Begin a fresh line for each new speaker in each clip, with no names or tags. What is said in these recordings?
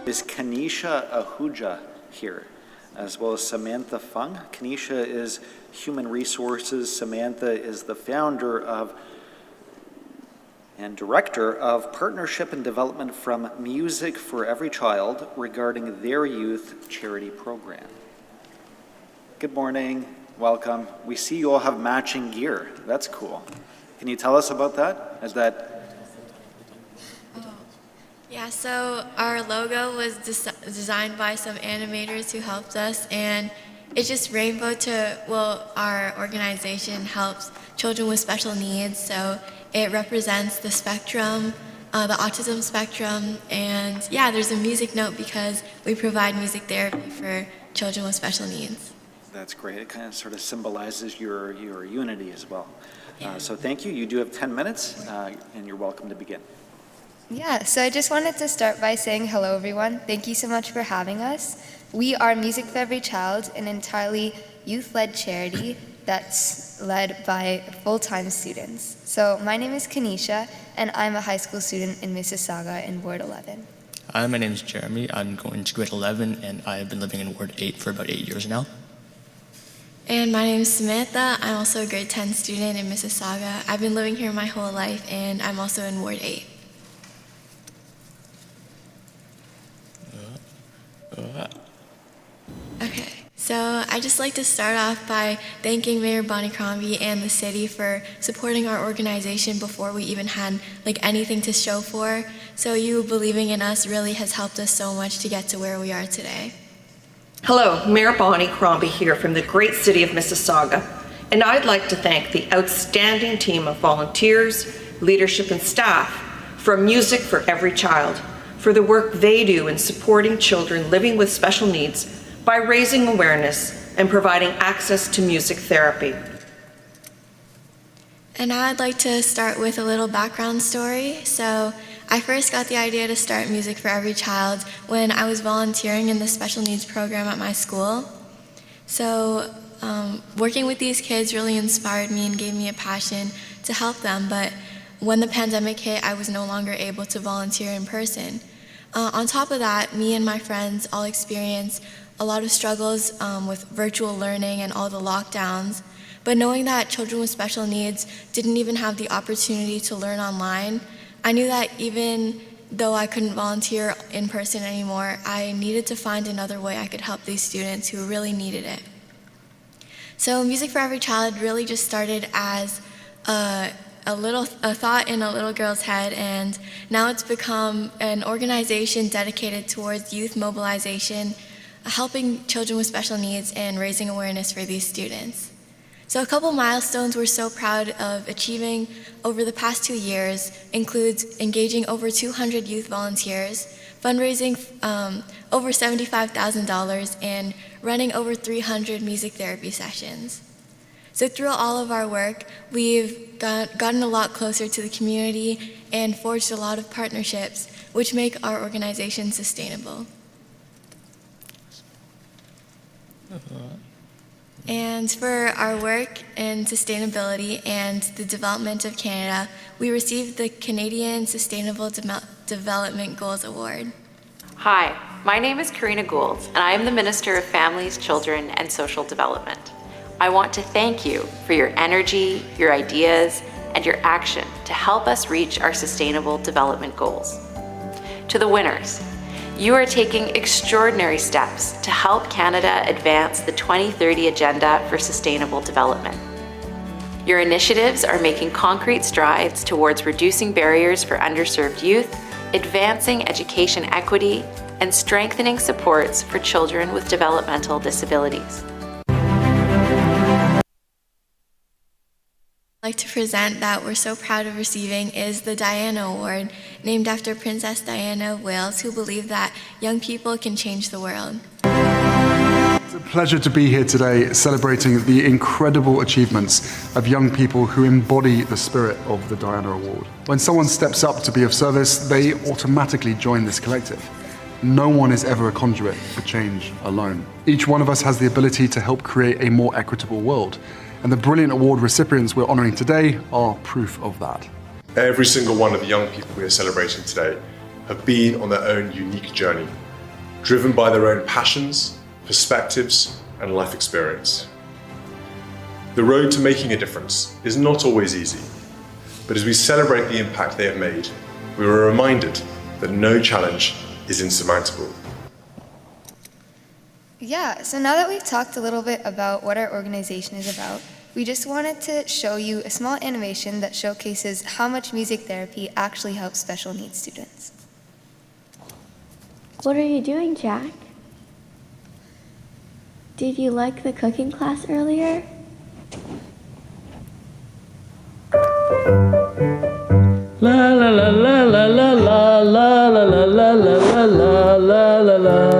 Is Kanisha Ahuja here, as well as Samantha Fung. Kanisha is Human Resources. Samantha is the founder of and director of Partnership and Development from Music for Every Child regarding their youth charity program. Good morning, welcome. We see you all have matching gear. That's cool. Can you tell us about that?
Yeah, so our logo was designed by some animators who helped us, and it's just rainbow our organization helps children with special needs, so it represents the spectrum, the autism spectrum, and yeah, there's a music note because we provide music therapy for children with special needs.
That's great. It kind of sort of symbolizes your unity as well.
Yeah.
So thank you. You do have 10 minutes, and you're welcome to begin.
Yeah, so I just wanted to start by saying hello, everyone. Thank you so much for having us. We are Music for Every Child, an entirely youth-led charity that's led by full-time students. So my name is Kanisha, and I'm a high school student in Mississauga in Ward 11.
Hi, my name is Jeremy. I'm going to grade 11, and I've been living in Ward 8 for about 8 years now.
And my name is Samantha. I'm also a grade 10 student in Mississauga. I've been living here my whole life, and I'm also in Ward 8. Okay, so I'd just like to start off by thanking Mayor Bonnie Crombie and the city for supporting our organization before we even had anything to show for. So you believing in us really has helped us so much to get to where we are today.
Hello, Mayor Bonnie Crombie here from the great city of Mississauga, and I'd like to thank the outstanding team of volunteers, leadership and staff from Music for Every Child for the work they do in supporting children living with special needs by raising awareness and providing access to music therapy.
And now I'd like to start with a little background story. So I first got the idea to start Music for Every Child when I was volunteering in the special needs program at my school. So working with these kids really inspired me and gave me a passion to help them, but when the pandemic hit, I was no longer able to volunteer in person. On top of that, me and my friends all experienced a lot of struggles with virtual learning and all the lockdowns. But knowing that children with special needs didn't even have the opportunity to learn online, I knew that even though I couldn't volunteer in person anymore, I needed to find another way I could help these students who really needed it. So Music for Every Child really just started as a thought in a little girl's head, and now it's become an organization dedicated towards youth mobilization, helping children with special needs and raising awareness for these students. So a couple milestones we're so proud of achieving over the past 2 years includes engaging over 200 youth volunteers, fundraising over $75,000, and running over 300 music therapy sessions. So through all of our work, we've gotten a lot closer to the community and forged a lot of partnerships, which make our organization sustainable. And for our work in sustainability and the development of Canada, we received the Canadian Sustainable Development Goals Award.
Hi, my name is Karina Gould, and I am the Minister of Families, Children, and Social Development. I want to thank you for your energy, your ideas, and your action to help us reach our sustainable development goals. To the winners, you are taking extraordinary steps to help Canada advance the 2030 Agenda for Sustainable Development. Your initiatives are making concrete strides towards reducing barriers for underserved youth, advancing education equity, and strengthening supports for children with developmental disabilities.
I'd like to present that we're so proud of receiving is the Diana Award, named after Princess Diana of Wales, who believed that young people can change the world.
It's a pleasure to be here today celebrating the incredible achievements of young people who embody the spirit of the Diana Award. When someone steps up to be of service, they automatically join this collective. No one is ever a conduit for change alone. Each one of us has the ability to help create a more equitable world. And the brilliant award recipients we're honouring today are proof of that.
Every single one of the young people we are celebrating today have been on their own unique journey. driven by their own passions, perspectives, and life experience. The road to making a difference is not always easy, but as we celebrate the impact they have made, we are reminded that no challenge is insurmountable.
Yeah, so now that we've talked a little bit about what our organization is about, we just wanted to show you a small animation that showcases how much music therapy actually helps special needs students.
What are you doing, Jack? Did you like the cooking class earlier?
La la la la la la la la la la la la la la la la.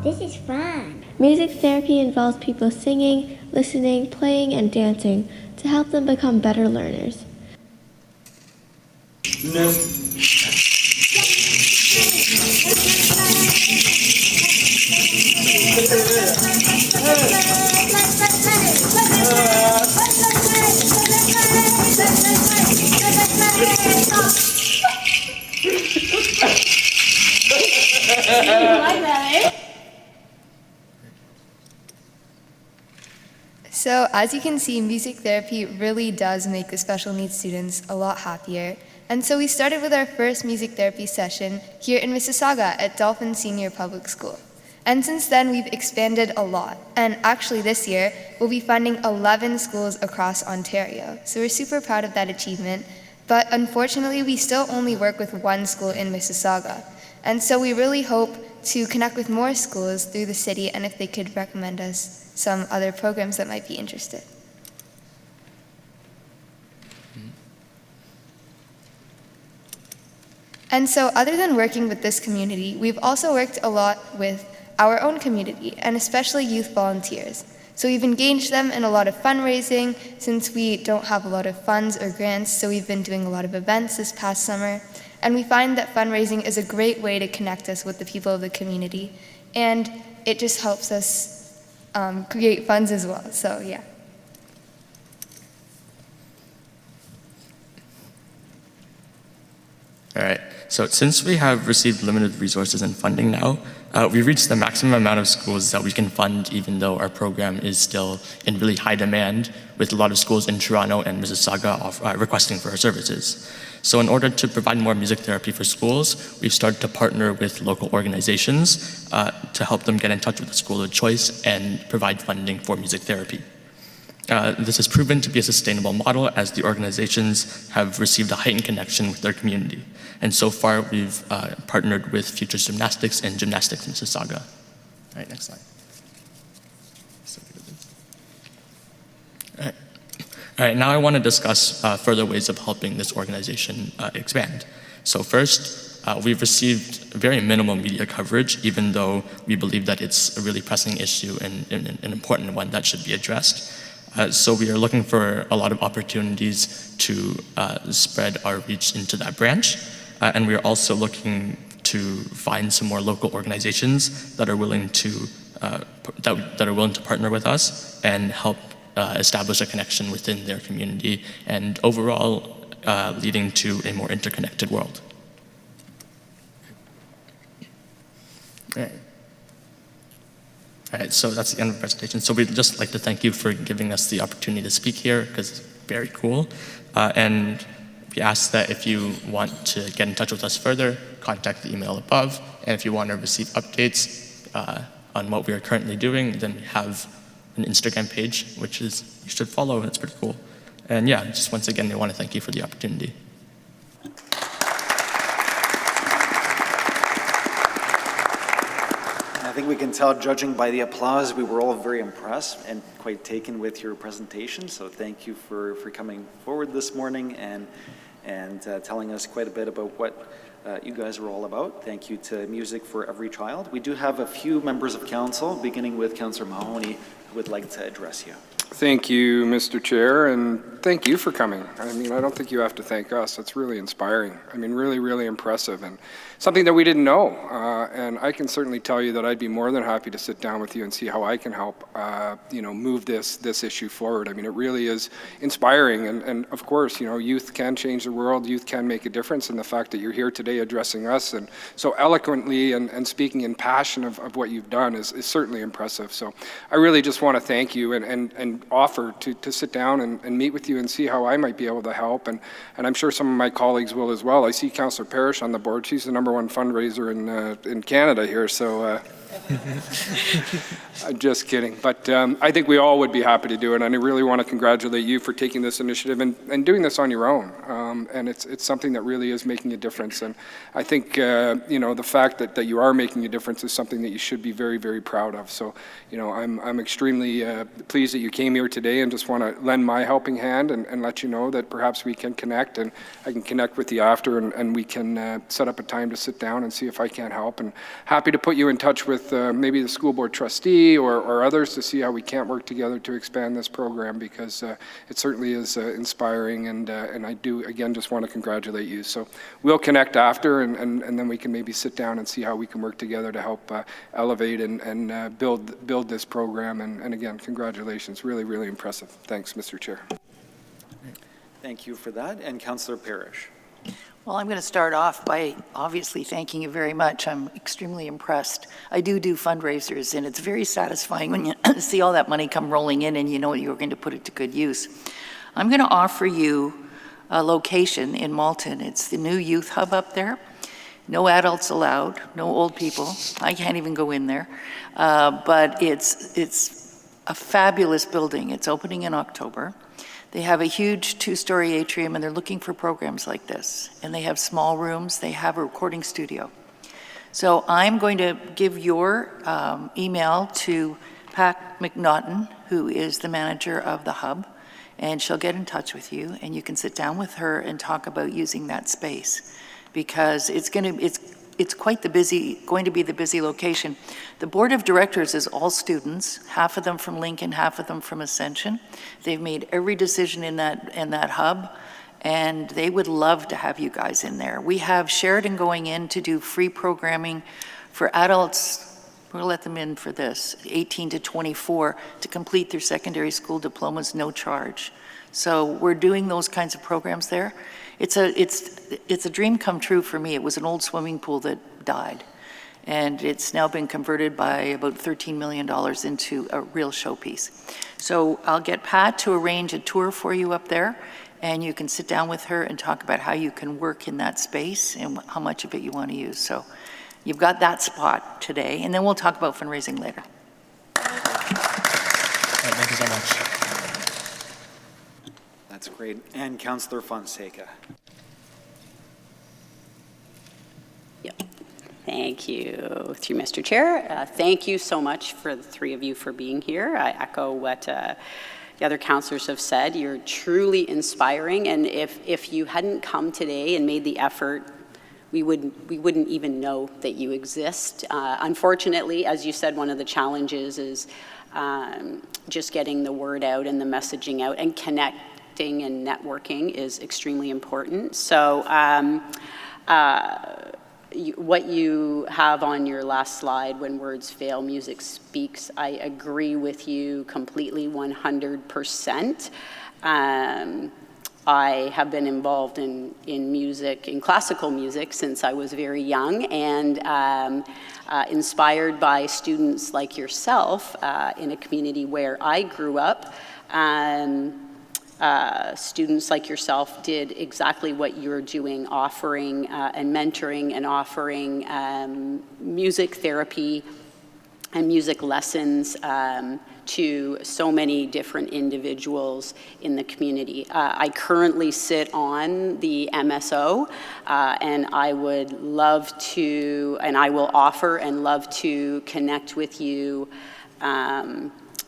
This is fun. Music therapy involves people singing, listening, playing, and dancing to help them become better learners.
So as you can see, music therapy really does make the special needs students a lot happier. And so we started with our first music therapy session here in Mississauga at Dolphin Senior Public School. And since then, we've expanded a lot. And actually this year, we'll be funding 11 schools across Ontario. So we're super proud of that achievement. But unfortunately, we still only work with one school in Mississauga. And so we really hope to connect with more schools through the city, and if they could recommend us some other programs that might be interested. And so other than working with this community, we've also worked a lot with our own community, and especially youth volunteers. So we've engaged them in a lot of fundraising since we don't have a lot of funds or grants, so we've been doing a lot of events this past summer. And we find that fundraising is a great way to connect us with the people of the community, and it just helps us create funds as well, so yeah.
All right, so since we have received limited resources and funding now, we've reached the maximum amount of schools that we can fund, even though our program is still in really high demand, with a lot of schools in Toronto and Mississauga requesting for our services. So in order to provide more music therapy for schools, we've started to partner with local organizations to help them get in touch with the school of choice and provide funding for music therapy. This has proven to be a sustainable model as the organizations have received a heightened connection with their community. And so far, we've partnered with Futures Gymnastics and Gymnastics Mississauga. All right, next slide. All right, now I want to discuss further ways of helping this organization expand. So first, we've received very minimal media coverage, even though we believe that it's a really pressing issue and an important one that should be addressed. So we are looking for a lot of opportunities to spread our reach into that branch. And we are also looking to find some more local organizations that are willing to partner with us and help establish a connection within their community, and overall leading to a more interconnected world. All right, so that's the end of the presentation. So we'd just like to thank you for giving us the opportunity to speak here, because it's very cool. And we ask that if you want to get in touch with us further, contact the email above. And if you want to receive updates on what we are currently doing, then we have an Instagram page, which you should follow. It's pretty cool. And yeah, just once again, I want to thank you for the opportunity.
I think we can tell, judging by the applause, we were all very impressed and quite taken with your presentation. So thank you for coming forward this morning and telling us quite a bit about what you guys are all about. Thank you to Music for Every Child. We do have a few members of council, beginning with Councillor Mahoney, who would like to address you.
Thank you, Mr. Chair, and thank you for coming. I mean, I don't think you have to thank us. It's really inspiring. I mean, really, really impressive, and something that we didn't know. And I can certainly tell you that I'd be more than happy to sit down with you and see how I can help, move this issue forward. I mean, it really is inspiring. And of course, youth can change the world. Youth can make a difference. And the fact that you're here today addressing us and so eloquently and speaking in passion of what you've done is certainly impressive. So I really just want to thank you and offer to sit down and meet with you and see how I might be able to help. And I'm sure some of my colleagues will as well. I see Councillor Parrish on the board. She's the #1 fundraiser in Canada here. So I'm just kidding. But I think we all would be happy to do it. And I really want to congratulate you for taking this initiative and doing this on your own. And it's something that really is making a difference. And I think, the fact that you are making a difference is something that you should be very, very proud of. So, I'm extremely pleased that you came here today, and just want to lend my helping hand and let you know that perhaps we can connect, and I can connect with you after, and we can set up a time to sit down and see if I can help. And happy to put you in touch with maybe the school board trustee or others to see how we can't work together to expand this program, because it certainly is inspiring, and I do, again, just want to congratulate you. So we'll connect after, and then we can maybe sit down and see how we can work together to help elevate and build this program. And again, congratulations. Really, really impressive. Thanks, Mr. Chair.
Thank you for that. And Councillor Parrish.
Well, I'm going to start off by obviously thanking you very much. I'm extremely impressed. I do fundraisers, and it's very satisfying when you see all that money come rolling in and you know you're going to put it to good use. I'm going to offer you a location in Malton. It's the new youth hub up there. No adults allowed, no old people. I can't even go in there. But it's a fabulous building. It's opening in October. They have a huge 2-story atrium, and they're looking for programs like this. And they have small rooms. They have a recording studio. So I'm going to give your email to Pat McNaughton, who is the manager of the hub, and she'll get in touch with you, and you can sit down with her and talk about using that space, because it's going to be the busy location. The board of directors is all students, half of them from Lincoln, half of them from Ascension. They've made every decision in that hub, and they would love to have you guys in there. We have Sheridan going in to do free programming for adults. We'll let them in for this, 18 to 24, to complete their secondary school diplomas, no charge. So we're doing those kinds of programs there. It's a dream come true for me. It was an old swimming pool that died, and it's now been converted by about $13 million into a real showpiece. So I'll get Pat to arrange a tour for you up there, and you can sit down with her and talk about how you can work in that space and how much of it you want to use. So you've got that spot today, and then we'll talk about fundraising later.
Thank you so much.
That's great. And Councillor Fonseca.
Yep. Thank you, through Mr. Chair. Thank you so much for the three of you for being here. I echo what the other councillors have said. You're truly inspiring, and if you hadn't come today and made the effort, we wouldn't even know that you exist. Unfortunately, as you said, one of the challenges is just getting the word out and the messaging out, and connecting and networking is extremely important. So what you have on your last slide, when words fail, music speaks, I agree with you completely, 100%. I have been involved in music, in classical music, since I was very young, and inspired by students like yourself in a community where I grew up. Students like yourself did exactly what you're doing, offering and mentoring and offering music therapy and music lessons to so many different individuals in the community. I currently sit on the MSO, and I would love to, and I will offer and love to connect with you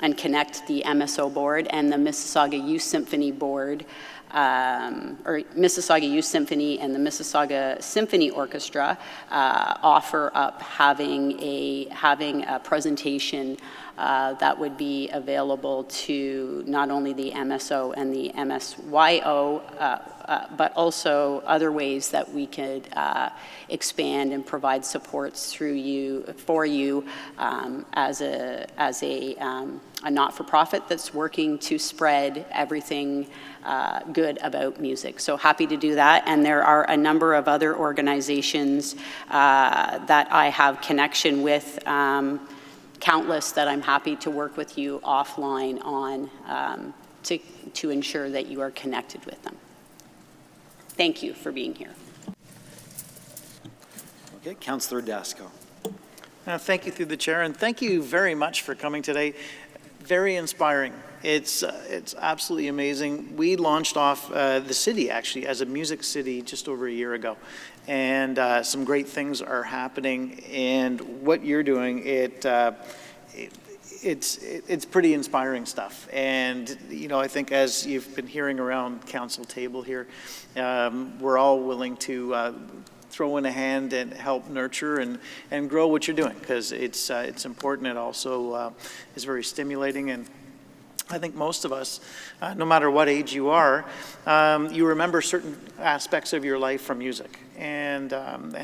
and connect the MSO board and the Mississauga Youth Symphony board or Mississauga Youth Symphony and the Mississauga Symphony Orchestra offer up having a presentation that would be available to not only the MSO and the MSYO, but also other ways that we could expand and provide supports for you as a not-for-profit that's working to spread everything good about music. So happy to do that. And there are a number of other organizations that I have connection with, countless, that I'm happy to work with you offline on to ensure that you are connected with them. Thank you for being here.
Okay, Councillor Dasco.
Thank you through the chair, and thank you very much for coming today. Very inspiring. It's absolutely amazing. We launched off the city actually as a music city just over a year ago, and some great things are happening. And what you're doing, it's pretty inspiring stuff. And you know, I think as you've been hearing around council table here, we're all willing to throw in a hand and help nurture and grow what you're doing, because it's important. It also is very stimulating, and I think most of us, no matter what age you are, you remember certain aspects of your life from music, and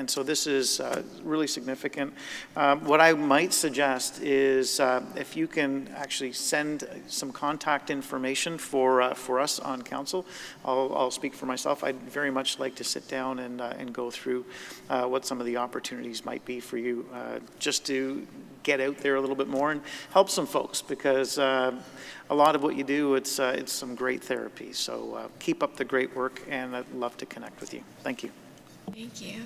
so this is really significant. What I might suggest is if you can actually send some contact information for us on council. I'll speak for myself. I'd very much like to sit down and go through what some of the opportunities might be for you, just to get out there a little bit more and help some folks, because a lot of what you do, it's some great therapy. So keep up the great work, and I'd love to connect with you. Thank you.
Thank you.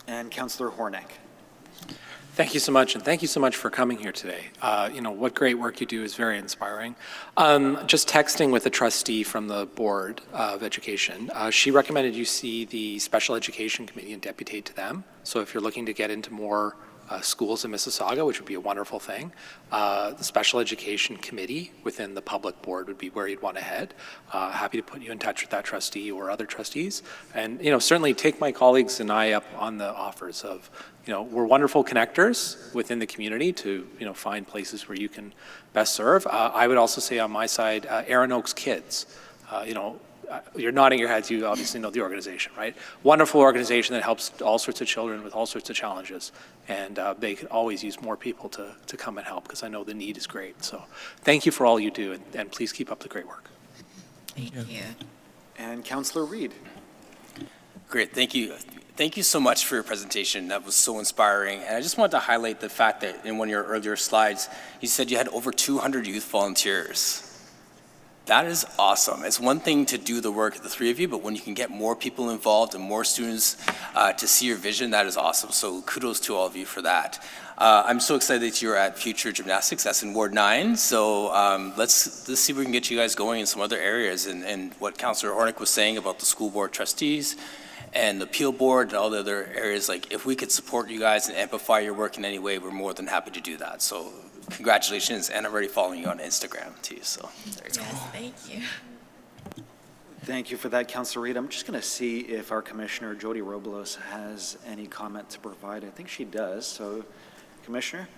And Councillor Hornick.
Thank you so much, and thank you so much for coming here today. You know, what great work you do is very inspiring. Just texting with a trustee from the Board of Education, she recommended you see the Special Education Committee and deputate to them. So if you're looking to get into more schools in Mississauga, which would be a wonderful thing, the Special Education Committee within the Public Board would be where you'd want to head. Happy to put you in touch with that trustee or other trustees. And, you know, certainly take my colleagues and I up on the offers of, you know, we're wonderful connectors within the community to, you know, find places where you can best serve. I would also say on my side, Erin Oaks Kids, you know, you're nodding your heads, you obviously know the organization, right? Wonderful organization that helps all sorts of children with all sorts of challenges. And they could always use more people to come and help, because I know the need is great. So thank you for all you do, and please keep up the great work.
Thank you.
And Councillor Reid.
Great, thank you. Thank you so much for your presentation. That was so inspiring. And I just wanted to highlight the fact that in one of your earlier slides, you said you had over 200 youth volunteers. That is awesome. It's one thing to do the work, the three of you, but when you can get more people involved and more students to see your vision, that is awesome. So kudos to all of you for that. I'm so excited that you're at Future Gymnastics. That's in Ward 9. So let's see if we can get you guys going in some other areas. And what Councillor Hornick was saying about the school board trustees and the appeal board and all the other areas, like if we could support you guys and amplify your work in any way, we're more than happy to do that. So congratulations, and I'm already following you on Instagram too, so there you go.
Yes, thank you.
Thank you for that, Councillor Reid. I'm just going to see if our Commissioner, Jody Robles, has any comment to provide. I think she does. So, Commissioner?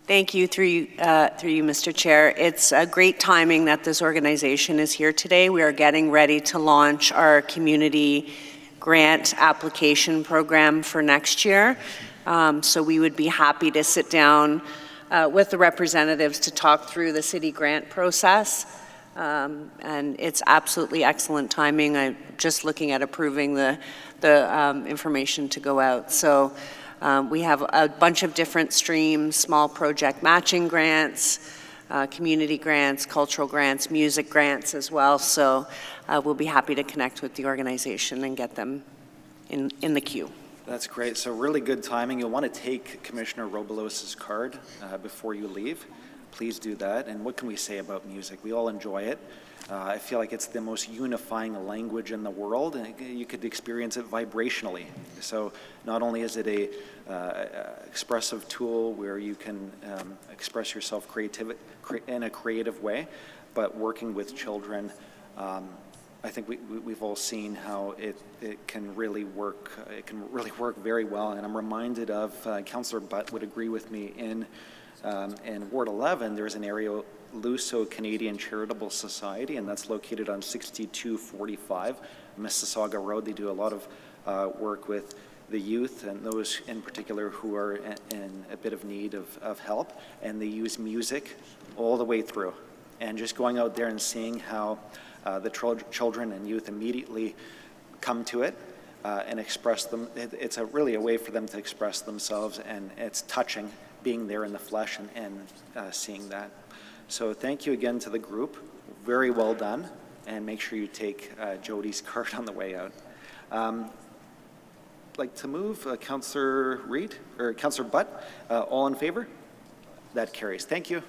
Thank you, through you, Mr. Chair. It's a great timing that this organization is here today. We are getting ready to launch our community grant application program for next year. So we would be happy to sit down with the representatives to talk through the city grant process. And it's absolutely excellent timing. I'm just looking at approving the information to go out. So we have a bunch of different streams: small project matching grants, community grants, cultural grants, music grants as well. So we'll be happy to connect with the organization and get them in the queue.
That's great. So really good timing. You'll want to take Commissioner Robles' card before you leave. Please do that. And what can we say about music? We all enjoy it. I feel like it's the most unifying language in the world, and you could experience it vibrationally. So not only is it a expressive tool where you can express yourself in a creative way, but working with children I think we've all seen how it can really work. It can really work very well. And I'm reminded of, Councillor Butt would agree with me, in Ward 11, there's an area, Luso-Canadian Charitable Society, and that's located on 6245 Mississauga Road. They do a lot of work with the youth and those in particular who are in a bit of need of help, and they use music all the way through. And just going out there and seeing how the children and youth immediately come to it and express them, it's really a way for them to express themselves, and it's touching being there in the flesh and seeing that. So thank you again to the group. Very well done, and make sure you take Jody's card on the way out. Like to move Councillor Reid or Councillor Butt. All in favor? That carries. Thank you.